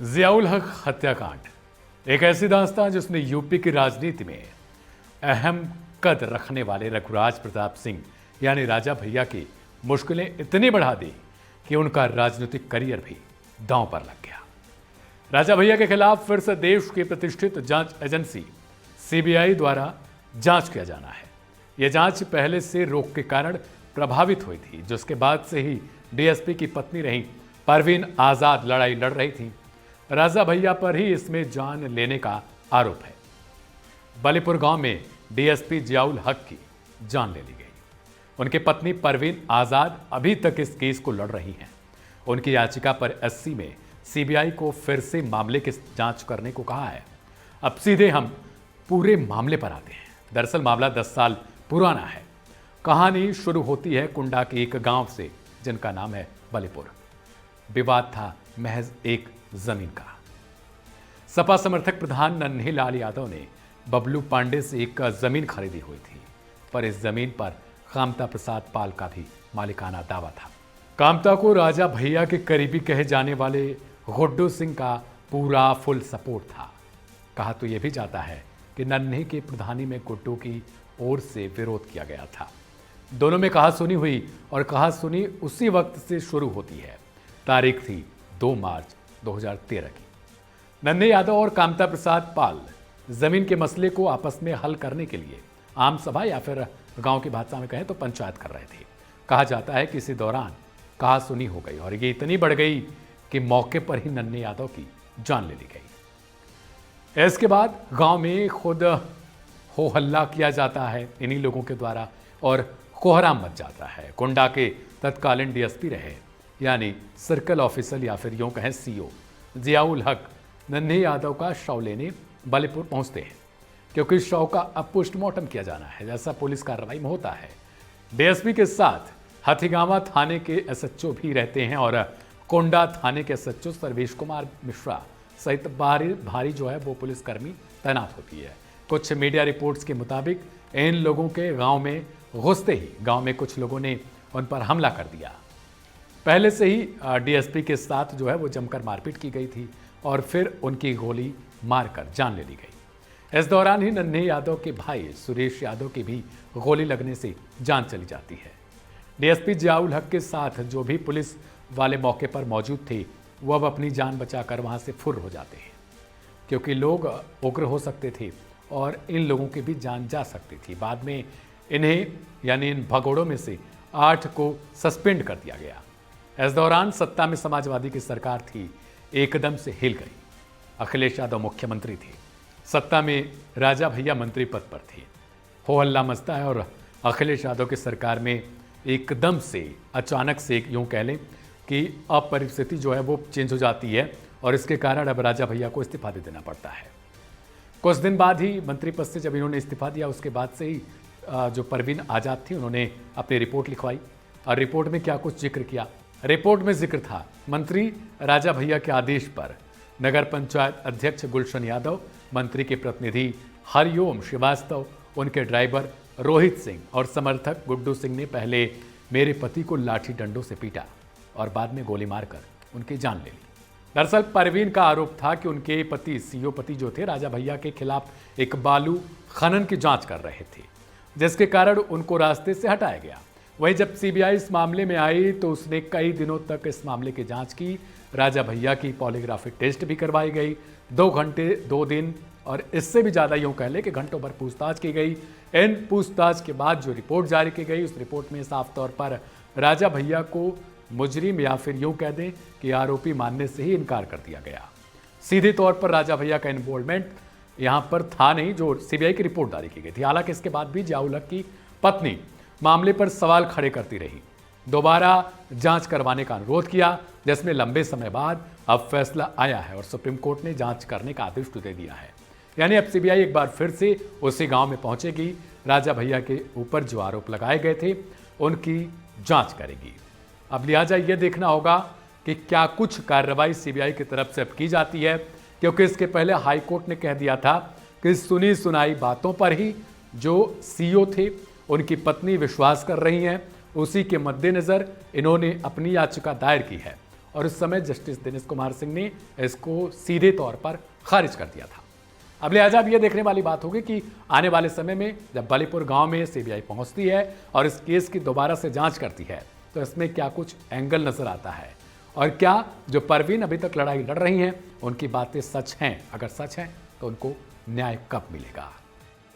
जियाउल हक हत्याकांड एक ऐसी दास्तान जिसने यूपी की राजनीति में अहम कद रखने वाले रघुराज प्रताप सिंह यानी राजा भैया की मुश्किलें इतनी बढ़ा दी कि उनका राजनीतिक करियर भी दांव पर लग गया। राजा भैया के खिलाफ फिर से देश की प्रतिष्ठित जांच एजेंसी सीबीआई द्वारा जांच किया जाना है। यह जांच पहले से रोक के कारण प्रभावित हुई थी, जिसके बाद से ही डीएसपी की पत्नी रही परवीन आजाद लड़ाई लड़ रही थी। राजा भैया पर ही इसमें जान लेने का आरोप है। बलीपुर गांव में डीएसपी जियाउल हक की जान ले ली गई। उनकी पत्नी परवीन आजाद अभी तक इस केस को लड़ रही हैं। उनकी याचिका पर एससी में सीबीआई को फिर से मामले की जांच करने को कहा है। अब सीधे हम पूरे मामले पर आते हैं। दरअसल मामला 10 साल पुराना है। कहानी शुरू होती है कुंडा के एक गांव से, जिनका नाम है बलीपुर। विवाद था महज एक जमीन का। सपा समर्थक प्रधान नन्हे लाल यादव ने बबलू पांडे से एक जमीन खरीदी हुई थी, पर इस जमीन पर कामता प्रसाद पाल का भी मालिकाना दावा था। कामता को राजा भैया के करीबी कहे जाने वाले गुड्डू सिंह का पूरा फुल सपोर्ट था। कहा तो यह भी जाता है कि नन्हे के प्रधानी में गुड्डू की ओर से विरोध किया गया था। दोनों में कहा सुनी हुई और कहा सुनी उसी वक्त से शुरू होती है। तारीख थी 2 मार्च 2013 की। नन्हे यादव और कामता प्रसाद पाल जमीन के मसले को आपस में हल करने के लिए आम सभा या फिर गांव की भाषा में कहें तो पंचायत कर रहे थे। कहा जाता है कि इसी दौरान कहा सुनी हो गई और ये इतनी बढ़ गई कि मौके पर ही नन्हे यादव की जान ले ली गई। इसके बाद गांव में खुद हो हल्ला किया जाता है इन्हीं लोगों के द्वारा और कोहराम मच जाता है। कुंडा के तत्कालीन डीएसपी रहे यानी सर्कल ऑफिसर या फिर यूं कहें सीओ जियाउल हक नन्हे यादव का शव लेने बलीपुर पहुंचते हैं, क्योंकि शव का अब पोस्टमार्टम किया जाना है, जैसा पुलिस कार्रवाई में होता है। डीएसपी के साथ हाथीगांवा थाने के एसएचओ भी रहते हैं और कोंडा थाने के एसएचओ सर्वेश कुमार मिश्रा सहित भारी जो है वो पुलिसकर्मी तैनात होती है। कुछ मीडिया रिपोर्ट्स के मुताबिक इन लोगों के गांव में घुसते ही गांव में कुछ लोगों ने उन पर हमला कर दिया। पहले से ही डीएसपी के साथ जो है वो जमकर मारपीट की गई थी और फिर उनकी गोली मारकर जान ले ली गई। इस दौरान ही नन्हे यादव के भाई सुरेश यादव की भी गोली लगने से जान चली जाती है। डीएसपी जियाउल हक के साथ जो भी पुलिस वाले मौके पर मौजूद थे वो अब अपनी जान बचाकर वहां से फुर्र हो जाते हैं, क्योंकि लोग उग्र हो सकते थे और इन लोगों की भी जान जा सकती थी। बाद में इन्हें यानी इन भगोड़ों में से 8 को सस्पेंड कर दिया गया। इस दौरान सत्ता में समाजवादी की सरकार थी, एकदम से हिल गई। अखिलेश यादव मुख्यमंत्री थे, सत्ता में राजा भैया मंत्री पद पर थे। हो हल्ला मचता है और अखिलेश यादव की सरकार में एकदम से अचानक से यूं कह लें कि अब परिस्थिति जो है वो चेंज हो जाती है और इसके कारण अब राजा भैया को इस्तीफा दे देना पड़ता है। कुछ दिन बाद ही मंत्री पद से जब इन्होंने इस्तीफा दिया, उसके बाद से ही जो परवीन आजाद थी उन्होंने अपनी रिपोर्ट लिखवाई और रिपोर्ट में क्या कुछ जिक्र किया। रिपोर्ट में जिक्र था मंत्री राजा भैया के आदेश पर नगर पंचायत अध्यक्ष गुलशन यादव, मंत्री के प्रतिनिधि हरिओम श्रीवास्तव, उनके ड्राइवर रोहित सिंह और समर्थक गुड्डू सिंह ने पहले मेरे पति को लाठी डंडों से पीटा और बाद में गोली मारकर उनकी जान ले ली। दरअसल परवीन का आरोप था कि उनके पति सीओ पति जो थे राजा भैया के खिलाफ एक बालू खनन की जांच कर रहे थे, जिसके कारण उनको रास्ते से हटाया गया। वहीं जब सीबीआई इस मामले में आई तो उसने कई दिनों तक इस मामले की जांच की। राजा भैया की पॉलीग्राफिक टेस्ट भी करवाई गई। 2 घंटे 2 दिन और इससे भी ज़्यादा यूँ कह ले कि घंटों भर पूछताछ की गई। इन पूछताछ के बाद जो रिपोर्ट जारी की गई, उस रिपोर्ट में साफ तौर पर राजा भैया को मुजरिम या फिर यूँ कह दें कि आरोपी मानने से ही इनकार कर दिया गया। सीधे तौर पर राजा भैया का इन्वॉल्वमेंट यहाँ पर था नहीं, जो सीबीआई की रिपोर्ट जारी की गई थी। हालांकि इसके बाद भी जियाउल हक की पत्नी मामले पर सवाल खड़े करती रही, दोबारा जांच करवाने का अनुरोध किया, जिसमें लंबे समय बाद अब फैसला आया है और सुप्रीम कोर्ट ने जांच करने का आदेश दे दिया है। यानी अब सीबीआई एक बार फिर से उसी गांव में पहुंचेगी, राजा भैया के ऊपर जो आरोप लगाए गए थे उनकी जांच करेगी। अब लिहाजा यह देखना होगा कि क्या कुछ कार्रवाई सीबीआई की तरफ से अब की जाती है, क्योंकि इसके पहले हाईकोर्ट ने कह दिया था कि सुनी सुनाई बातों पर ही जो सीओ थे उनकी पत्नी विश्वास कर रही हैं, उसी के मद्देनज़र इन्होंने अपनी याचिका दायर की है और उस समय जस्टिस दिनेश कुमार सिंह ने इसको सीधे तौर पर खारिज कर दिया था। अब लिहाजा अब यह देखने वाली बात होगी कि आने वाले समय में जब बलीपुर गांव में सीबीआई पहुंचती है और इस केस की दोबारा से जांच करती है तो इसमें क्या कुछ एंगल नजर आता है और क्या जो परवीन अभी तक लड़ाई लड़ रही हैं उनकी बातें सच हैं। अगर सच हैं तो उनको न्याय कब मिलेगा।